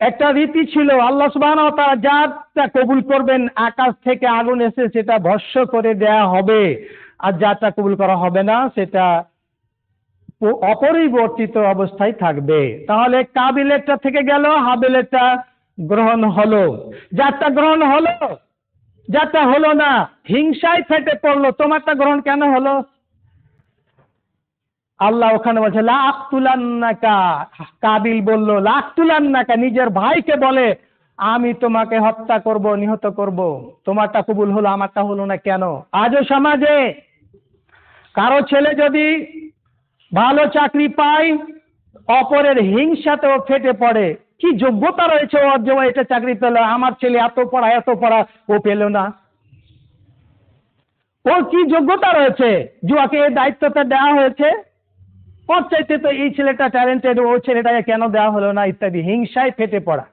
[SPEAKER 1] একটা রীতি ছিল, আল্লাহ সুবহানাহু ওয়া তাআলা যারটা কবুল করবেন আকাশ থেকে আগুন এসে সেটা ভস্ম করে দেয়া হবে, আর যারটা কবুল করা হবে না সেটা অপরিবর্তিত অবস্থায় থাকবে। তাহলে কাবিলেরটা থেকে গেল, হাবিলেরটা গ্রহণ হলো। যারটা গ্রহণ হলো, যারটা হলো না হিংসায় ফেটে পড়লো, তোমারটা গ্রহণ কেন হলো? আল্লাহ ওখানে বলছে লা আকতুলান্নাকা, কাবিল বলল লা আকতুলান্নাকা, নিজের ভাইকে বলে আমি তোমাকে হত্যা করব, নিহত করব। তোমারটা কবুল হলো, আমারটা হলো না কেন? আজও সমাজে কারো ছেলে যদি ভালো চাকরি পায় অপরের হিংসাতেও ফেটে পড়ে, কি যোগ্যতা রয়েছে ওর যে এটা চাকরি পেল, আমার ছেলে এত পড়া ও পেল না, ওর কি যোগ্যতা রয়েছে? জুয়াকে এই দায়িত্বটা দেওয়া হয়েছে, ওর চাইতে তো এই ছেলেটা ট্যালেন্টেড, ও ছেলেটাকে কেন দেওয়া হলো না, ইত্যাদি হিংসায় ফেটে পড়া।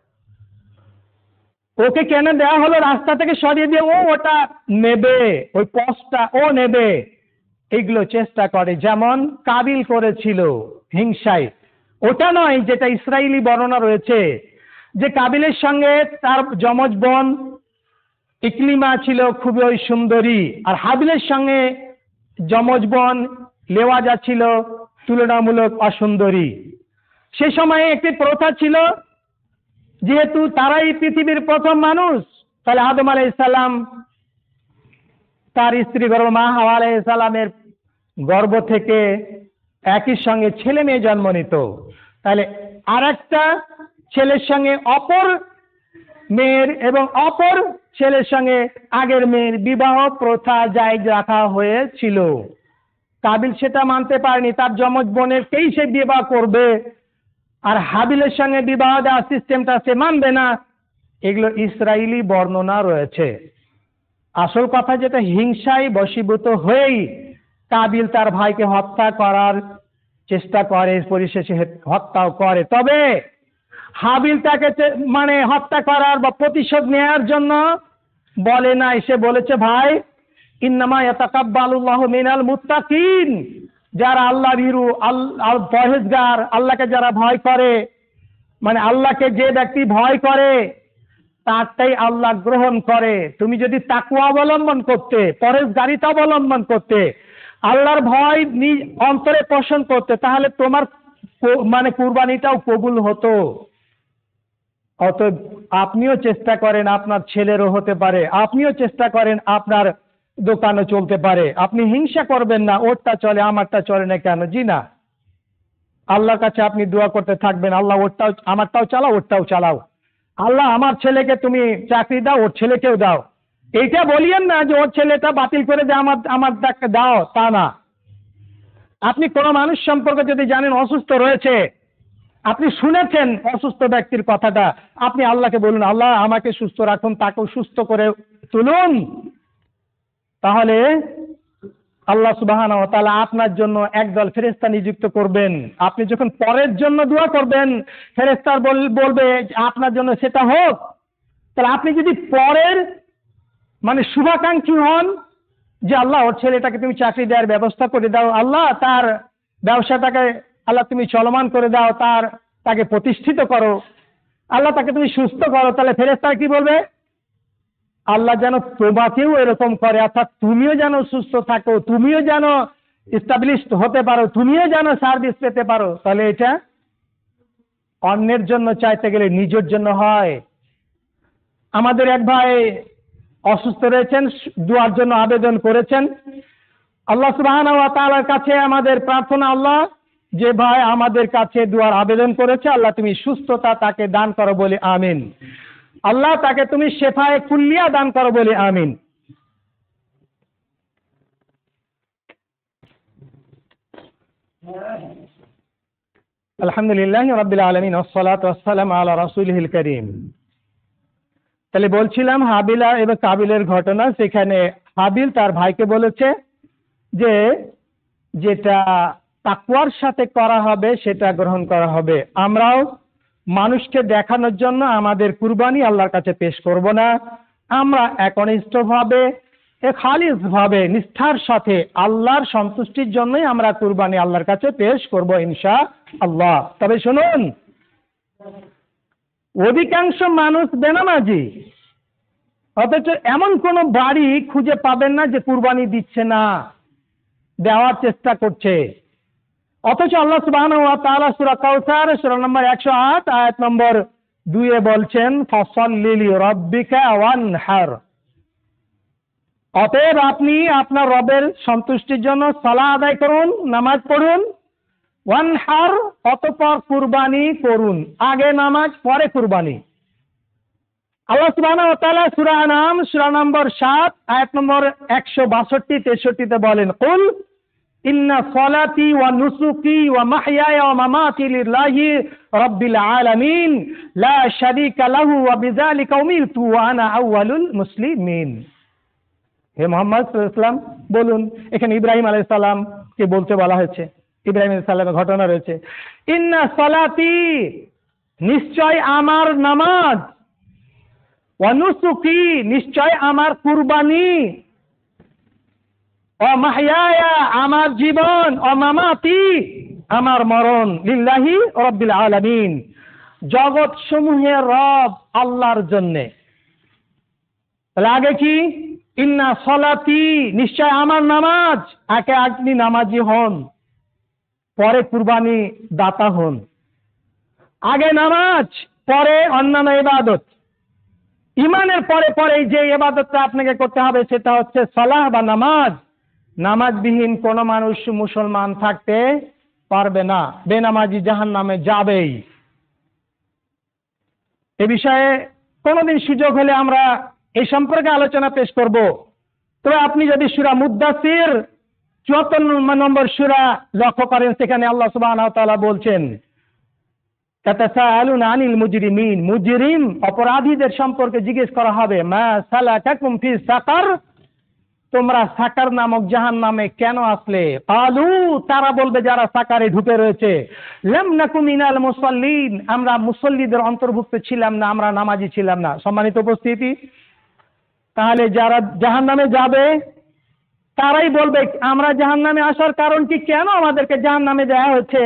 [SPEAKER 1] ওকে কেন দেওয়া হলো রাস্তা থেকে সরিয়ে দিয়ে ও ওটা নেবে, ওই পোস্টটা ও নেবে, এগুলো চেষ্টা করে। যেমন কাবিল করেছিল হিংসায়, ওটা নয় যেটা ইসরায়েলি বর্ণনা রয়েছে যে কাবিলের সঙ্গে তার যমজ বোন ইকলিমা ছিল খুবই সুন্দরী, আর হাবিলের সঙ্গে যমজ বোন লেওয়াজা ছিল তুলনামূলক অসুন্দরী। সে সময়ে একটি প্রথা ছিল, যেহেতু তারাই পৃথিবীর প্রথম মানুষ, তাহলে আদম আলাইহিস সালাম তার স্ত্রী গর্ভ মা হাওয়া আলাইহিস সালামের গর্ভ থেকে একই সঙ্গে ছেলে মেয়ে জন্ম নিত। তাহলে আর একটা ছেলের সঙ্গে অপর মেয়ের এবং অপর ছেলের সঙ্গে আগের মেয়ের বিবাহ প্রথা জায়েজ রাখা হয়েছিল। কাবিল সেটা মানতে পারেনি, তার যমজ বোনেরকেই সে বিবাহ করবে, আর হাবিলের সঙ্গে বিবাহ দেওয়ার সিস্টেমটা সে মানবে না। এগুলো ইসরায়েলি বর্ণনা রয়েছে। আসল কথা যেটা, হিংসায় বশীভূত হয়েই কাবিল তার ভাইকে হত্যা করার চেষ্টা করে, পরিশেষে হত্যাও করে। তবে হাবিল তাকে মানে হত্যা করার বা প্রতিশোধ নেওয়ার জন্য বলে নাই, সে বলেছে ভাই ইন্নামা ইয়াতাকাব্বালুল্লাহু মিনাল মুত্তাকিন, যারা আল্লাহ ভীরু, আল্লাহ পরহেজগার, আল্লাহকে যারা ভয় করে, মানে আল্লাহকে যে ব্যক্তি ভয় করে তারটাই আল্লাহ গ্রহণ করে। তুমি যদি তাকওয়া অবলম্বন করতে, পরহেজগারিতা অবলম্বন করতে, আল্লাহর ভয় অন্তরে পোষণ করতে, তাহলে তোমার মানে কুরবানিটাও কবুল হতো। অতএব আপনিও চেষ্টা করেন, আপনার ছেলেরও হতে পারে, আপনিও চেষ্টা করেন আপনার দোকানও চলতে পারে। আপনি হিংসা করবেন না, ওরটা চলে আমারটা চলে না কেন। জি না, আল্লাহর কাছে আপনি দোয়া করতে থাকবেন, আল্লাহ ওরটাও আমারটাও চালাও, ওরটাও চালাও। আল্লাহ আমার ছেলেকে তুমি চাকরি দাও, ওর ছেলেকেও দাও। এইটা বলিয়েন না যে ওর ছেলেটা বাতিল করে দে, আমার দাও, তা না। আপনি কোনো মানুষ সম্পর্কে যদি জানেন অসুস্থ রয়েছে, আপনি শুনেছেন অসুস্থ ব্যক্তির কথাটা, আপনি আল্লাহকে বলুন, আল্লাহ আমাকে সুস্থ রাখুন, তাকেও সুস্থ করে তুলুন। তাহলে আল্লাহ সুবহানাহু ওয়া তাআলা আপনার জন্য একদল ফেরেশতা নিযুক্ত করবেন। আপনি যখন পরের জন্য দোয়া করবেন, ফেরেশতা বলবে আপনার জন্য সেটা হোক। তাহলে আপনি যদি পরের মানে শুভাকাঙ্ক্ষী হন, যে আল্লাহ ওর ছেলেটাকে তুমি চাকরি দেওয়ার ব্যবস্থা করে দাও, আল্লাহ তার ব্যবসাটাকে আল্লাহ তুমি চলমান করে দাও, তাকে প্রতিষ্ঠিত করো, আল্লাহ তাকে তুমি সুস্থ করো, তাহলে ফেরেশতা কি বলবে? আল্লাহ যেন তোমাকেও এরকম করে, অর্থাৎ তুমিও যেন সুস্থ থাকো, তুমিও যেন এস্টাবলিশড হতে পারো, তুমিও যেন সার্ভিস পেতে পারো। তাহলে এটা অন্যের জন্য চাইতে গেলে নিজের জন্য হয়। আমাদের এক ভাই অসুস্থ রয়েছেন, দোয়ার জন্য আবেদন করেছেন। আল্লাহ সুবহানাহু ওয়া তাআলার কাছে আমাদের প্রার্থনা, আল্লাহ যে ভাই আমাদের কাছে দোয়ার আবেদন করেছে, আল্লাহ তুমি সুস্থতা তাকে দান করো বলে আমিন। আল্লাহ তাকে তুমি শেফায়ে কুল্লিয়া দান করো বলে আমিন। আলহামদুলিল্লাহি রাব্বিল আলামিন ওয়াসসালাতু ওয়াসসালামু আলা রাসূলিহিল কারীম। তাহলে বলছিলাম হাবিল এবং কাবিলের ঘটনা। সেখানে হাবিল তার ভাইকে বলেছে যে যেটা তাকওয়ার সাথে করা হবে সেটা গ্রহণ করা হবে। আমরাও মানুষকে দেখানোর জন্য আমাদের কুরবানি আল্লাহর কাছে পেশ করব না। আমরা একনিষ্ঠভাবে, খালিসভাবে, নিষ্ঠার সাথে আল্লাহর সন্তুষ্টির জন্যই আমরা কুরবানি আল্লাহর কাছে পেশ করব ইনশাআল্লাহ। তবে শুনুন, অধিকাংশ মানুষ বেনামাজি, অথচ এমন কোন বাড়ি খুঁজে পাবেন না যে কুরবানি দিচ্ছে না, দেওয়ার চেষ্টা করছে। অথচ আল্লাহ সুবহানাহু ওয়া তাআলা সূরা কাউসার সূরা নম্বর 108 আয়াত নম্বর 2 বলছেন, ফাসাল্লি লিরাব্বিকা ওয়ানহার। অতএব আপনি আপনার রবের সন্তুষ্টির জন্য সালাত আদায় করুন, নামাজ পড়ুন। ওয়ানহার, অতঃপর কুরবানি করুন। আগে নামাজ, পরে কুরবানি। আল্লাহ সুবহানাহু ওয়া তাআলা সূরা আনাম সূরা নম্বর 7 আয়াত নম্বর 162-63 বলেন, কুল ইন্না সলাতি ওয়া নুসুকি ওয়া মাহইয়ায়া ওয়া মামাতি লিল্লাহি রাব্বিল আলামিন লা শারীকা লাহু ওয়া বিযালিকা উমিরতু ওয়া আনা আউয়ালুল মুসলিমিন। হে মুহাম্মদ সাল্লাল্লাহু আলাইহি ওয়াসাল্লাম বলুন, এখানে ইব্রাহিম আলাইহিস সালাম কে বলতে বলা হয়েছে, ইব্রাহিম আলাইহিস সালামের ঘটনা রয়েছে। ইন্না সলাতি, নিশ্চয় আমার নামাজ, ওয়া নুসুকি, নিশ্চয় আমার কুরবানি, ও মাহইয়ায়া, আমার জীবন, ও মামাতি, আমার মরণ, লিল্লাহি রাব্বিল আলামিন, জগৎ সমূহের রব আল্লাহর জন্যে। তাহলে আগে কি? ইন্না সলাতি, নিশ্চয় আমার নামাজ। আগে আপনি নামাজি হন, পরে কুরবানি দাতা হন। আগে নামাজ, পরে অন্যান্য ইবাদত। ইমানের পরে পরে যে ইবাদতটা আপনাকে করতে হবে সেটা হচ্ছে সালাহ বা নামাজ। নামাজবিহীন কোনো মানুষ মুসলমান থাকতে পারবে না, বেনামাজি জাহান্নামে যাবেই। এ বিষয়ে কোনোদিন সুযোগ হলে আমরা এই সম্পর্কে আলোচনা পেশ করব। তবে আপনি যদি সূরা মুদ্দাসির 74 নম্বর সূরা লক্ষ্য করেন, সেখানে আল্লাহ সুবহানাহু ওয়া তাআলা বলছেন, তাতাসাআলুনা আনিল মুজরিমিন, মুজরিম অপরাধীদের সম্পর্কে জিজ্ঞেস করা হবে, মা সালাকাকুম ফি সাকার, তোমরা সাকার নামক জাহান্নামে কেন আসলে? কালু, তারা বলবে যারা সাকারে ঢুকে রয়েছে, লাম নাকু মিনাল মুসাল্লিন, আমরা মুসল্লিদের অন্তর্ভুক্ত ছিলাম না, আমরা নামাজি ছিলাম না। সম্মানিত উপস্থিতি, তাহলে যারা জাহান্নামে যাবে তারাই বলবে আমরা জাহান্নামে আসার কারণ কি, কেন আমাদেরকে জাহান্নামে দেওয়া হচ্ছে।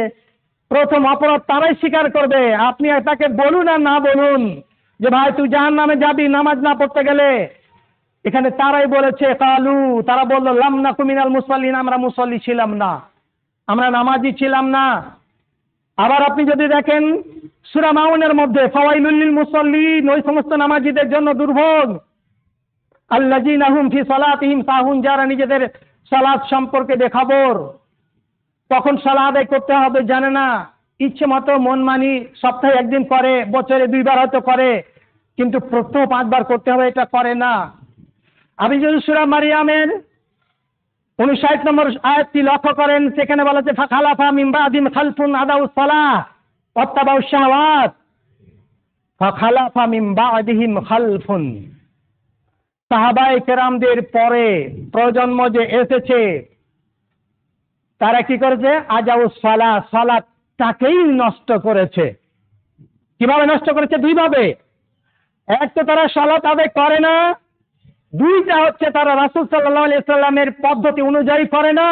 [SPEAKER 1] প্রথম অপরাধ তারাই স্বীকার করবে। আপনি তাকে বলুন আর না বলুন যে ভাই তুই জাহান্নামে যাবি নামাজ না পড়তে গেলে। এখানে তারাই বলেছে কালু, তারা বলল লাম নাকু মিনাল মুসাল্লিন, আমরা মুসল্লি ছিলাম না, আমরা নামাজি ছিলাম না। আবার আপনি যদি দেখেন সূরা মাউনের মধ্যে ফাওয়াইলুল লিল মুসাল্লিন, ওই সমস্ত নামাজিদের জন্য দুর্ভোগ। আল্লাযীনা হুম ফি সালাতিহিম সাহুন, যারা নিজেদের সালাত সম্পর্কে বেখবর, কখন সালাত আদায় করতে হবে জানে না, ইচ্ছে মতো মন মানি সপ্তাহে একদিন করে, বছরে 2 বার হয়তো করে, কিন্তু প্রথম 5 বার করতে হবে এটা করে না। আপনি যদি সূরা মারিয়ামের 59 নম্বর আয়াতটি লক্ষ্য করেন, সেখানে বলা আছে ফাখালাফা মিন বাদিম খালফুন আদাউস সালাহ ওয়াত্তাবাউশ শাহাওয়াত, ফাখালাফা মিন বাদিহিম খালফুন, সাহাবায়ে কেরামদের পরে প্রজন্ম যে এসেছে তারা কি করেছে, আজাউস সালাহ, সালাতটাকেই নষ্ট করেছে। কিভাবে নষ্ট করেছে? 2 ভাবে। এক তো তারা সালাত আদায় করে না, 2টা হচ্ছে তারা রাসূল সাল্লাল্লাহু আলাইহি সাল্লামের পদ্ধতি অনুযায়ী করে না,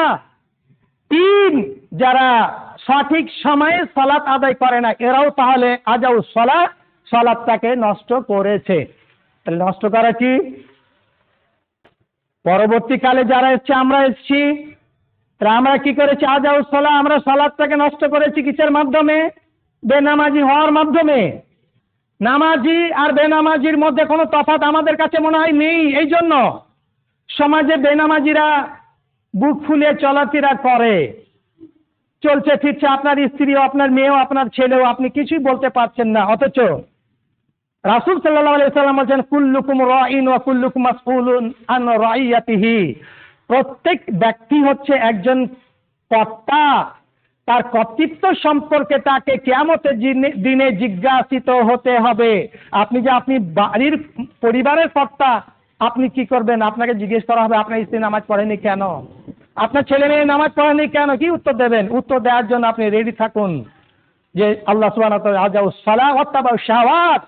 [SPEAKER 1] 3 যারা সঠিক সময়ে সালাত আদায় করে না, এরাও তাহলে আজাউস সালাহ, সালাতটাকে নষ্ট করেছে। তাহলে নষ্ট করা কি? পরবর্তীকালে যারা এসছে, আমরা এসছি, তাহলে আমরা কি করেছি? আজাউস সালাহ, আমরা সালাতটাকে নষ্ট করেছি কিসের মাধ্যমে? বেনামাজি হওয়ার মাধ্যমে। নামাজি আর বেনামাজির মধ্যে কোনো তফাৎ আমাদের কাছে মনে হয় নেই। এই জন্য সমাজে বেনামাজিরা বুক ফুলে চলাফেরা করে, চলছে ফিরছে, আপনার স্ত্রীও আপনার মেয়েও আপনার ছেলেও, আপনি কিছুই বলতে পারছেন না। অথচ রাসূল সাল্লাল্লাহু আলাইহি সাল্লাম বলেছেন কুল্লুকুম রাঈন ওয়া কুল্লুকুম মাসউলুন আন রাইয়াতিহি, প্রত্যেক ব্যক্তি হচ্ছে একজন কর্তা, তার কর্তৃত্ব সম্পর্কে তাকে কিয়ামতের দিনে জিজ্ঞাসিত হতে হবে। আপনি বাড়ির পরিবারের কর্তা, আপনি কি করবেন? আপনাকে জিজ্ঞেস করা হবে আপনার স্ত্রী নামাজ পড়েনি কেন, আপনার ছেলে মেয়ে নামাজ পড়েনি কেন, কি উত্তর দেবেন? উত্তর দেওয়ার জন্য আপনি রেডি থাকুন যে আল্লাহ সুবহানাহু ওয়া তাআলা আজাউস সালাহ ওয়াত্তাবাউশ শাহাওয়াত,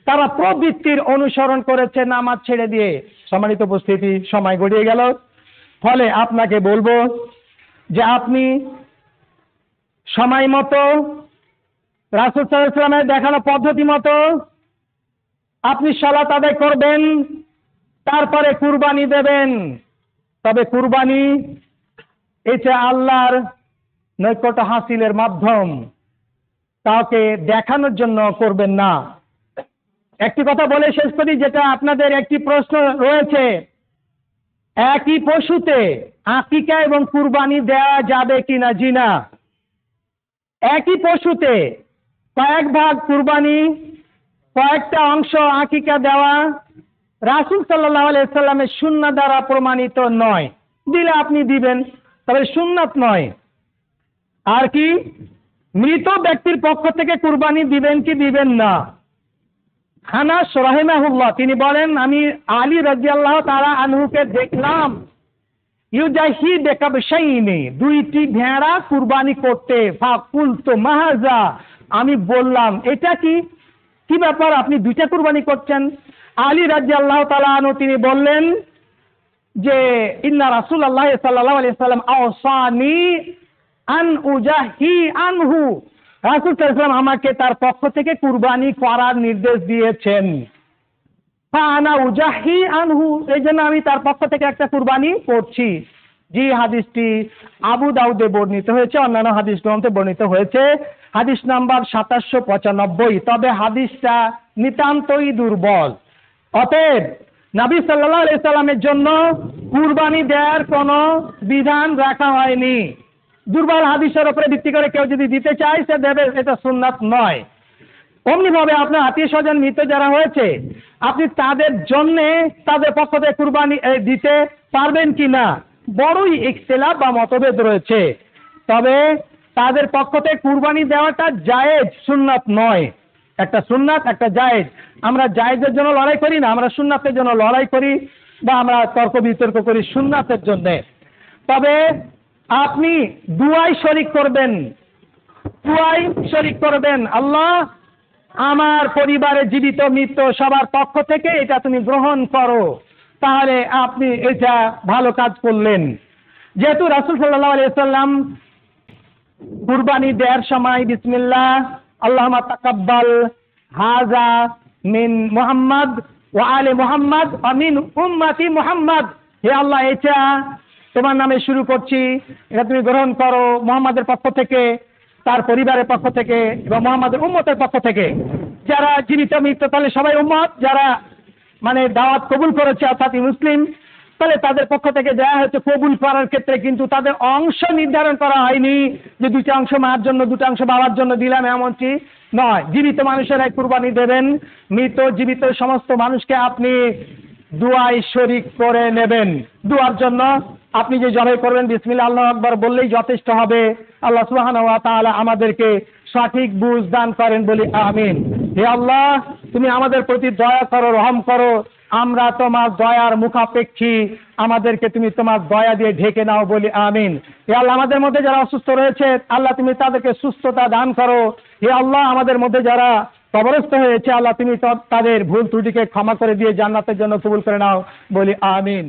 [SPEAKER 1] তারা প্রবৃত্তির অনুসরণ করেছে নামাজ ছেড়ে দিয়ে। সম্মানিত উপস্থিতি, সময় গড়িয়ে গেল, ফলে আপনাকে বলবো যে আপনি সময় মতো রাসূল সাল্লাল্লাহু আলাইহি ওয়াসাল্লামের দেখানো পদ্ধতি মতো আপনি সালাত আদায় করবেন, তারপরে কুরবানি দেবেন। তবে কুরবানি এটা আল্লাহর নৈকট্য হাসিলের মাধ্যম, তাকে দেখানোর জন্য করবেন না। একটি কথা বলে শেষ করি, যেটা আপনাদের একটি প্রশ্ন রয়েছে, একই পশুতে আকিকা এবং কুরবানি দেওয়া যাবে কিনা? জি না। একই পশুতে কয়েক ভাগ কুরবানি, কয়েকটা অংশ আকিকা দেওয়া রাসূল সাল্লাল্লাহু আলাইহি সাল্লামের সুন্নাহ দ্বারা প্রমাণিত নয়। দিলে আপনি দিবেন, তবে সুন্নাত নয়। আর কি মৃত ব্যক্তির পক্ষ থেকে কুরবানি দিবেন কি দিবেন না? আনাস রাহিমাহুল্লাহ তিনি বলেন, আমি আলী রাদিয়াল্লাহু তাআলা আনহুকে দেখলাম ইউজাহি বিকাবশাইনি, 2টি ভেড়া কুরবানি করতে। ফাকুলতু মাহাজা, আমি বললাম এটা কি ব্যাপার, আপনি 2টা কুরবানি করছেন? আলী রাদিয়াল্লাহু তাআলা আনহু তিনি বললেন যে ইন্না রাসূলুল্লাহ সাল্লাল্লাহু আলাইহি সাল্লাম আওসানি আন উজাহি আনহু, রাসূল সাল্লাল্লাহু আলাইহি সাল্লাম আমাকে তার পক্ষ থেকে কুরবানি করার নির্দেশ দিয়েছেন। ফাআনা উজাহি আনহু, এই জন্য আমি তার পক্ষ থেকে একটা কুরবানি করছি। জি, হাদিসটি আবু দাউদে বর্ণিত হয়েছে, অন্যান্য হাদিস গ্রন্থে বর্ণিত হয়েছে, হাদিস নাম্বার 2795। তবে হাদিসটা নিতান্তই দুর্বল। অতএব নবী সাল্লাল্লাহু আলাইহি সাল্লামের জন্য কুরবানি দেওয়ার কোনো বিধান রাখা হয়নি। দুর্বল হাদিসের উপরে ভিত্তি করে কেউ যদি দিতে চায় সে দেবে, এটা সুন্নাত নয়। অমনিভাবে আপনার আত্মীয় স্বজন মৃত যারা হয়েছে, আপনি তাদের জন্যে তাদের পক্ষ থেকে কুরবানি দিতে পারবেন কি না, বড়ই ইখতিলাফ বা মতভেদ রয়েছে। তবে তাদের পক্ষ থেকে কুরবানি দেওয়াটা জায়েজ, সুন্নাত নয়। একটা সুন্নাত, একটা জায়েজ। আমরা জায়েজের জন্য লড়াই করি না, আমরা সুন্নাতের জন্য লড়াই করি বা আমরা তর্ক বিতর্ক করি সুন্নাতের জন্য। তবে আপনি দুয়াই শরীক করবেন, আল্লাহ আমার পরিবারে জীবিত মৃত সবার পক্ষ থেকে এটা তুমি গ্রহণ করো, তাহলে আপনি এটা ভালো কাজ করলেন। যেহেতু রাসূল সাল্লাল্লাহু আলাইহি ওয়াসাল্লাম কুরবানি দেওয়ার সময় বিসমিল্লাহ আল্লাহুম্মা তাকাব্বাল হাযা মিন মুহাম্মদ ওয়া আলি মুহাম্মদ ওয়া মিন উম্মতি মুহাম্মদ, হে আল্লাহ এটা তোমার নামে শুরু করছি, এটা তুমি গ্রহণ করো মুহাম্মাদের পক্ষ থেকে, তার পরিবারের পক্ষ থেকে এবং মুহাম্মাদের উম্মতের পক্ষ থেকে। যারা জীবিত মৃত তাহলে সবাই উম্মত, যারা মানে দাওয়াত কবুল করেছে অর্থাৎ মুসলিম, তাহলে তাদের পক্ষ থেকে দেওয়া হয়েছে কবুল করার ক্ষেত্রে, কিন্তু তাদের অংশ নির্ধারণ করা হয়নি যে দুইটা অংশ মার জন্য দুটা অংশ বাবার জন্য দিলাম, এমনটি নয়। জীবিত মানুষেরাই কুরবানি দেবেন, মৃত জীবিত সমস্ত মানুষকে আপনি দুয়ায় শরীক করে নেবেন। দুয়ার জন্য আপনি যে জবাই করবেন বিসমিল্লাহ আল্লাহু আকবার বললেই যথেষ্ট হবে। আল্লাহ সুবহানাহু ওয়া তাআলা আমাদেরকে সঠিক বুঝ দান করেন, বলি আমিন। হে আল্লাহ, তুমি আমাদের প্রতি দয়া করো, রহম করো, আমরা তোমার দয়ার মুখাপেক্ষী, আমাদেরকে তুমি তোমার দয়া দিয়ে ঢেকে নাও, বলি আমিন। হে আল্লাহ, আমাদের মধ্যে যারা অসুস্থ রয়েছে আল্লাহ তুমি তাদেরকে সুস্থতা দান করো। হে আল্লাহ, আমাদের মধ্যে যারা কবরস্থ হয়েছে আল্লাহ তুমি তাদের ভুল ত্রুটিকে ক্ষমা করে দিয়ে জান্নাতের জন্য কবুল করে নাও, বলি আমিন।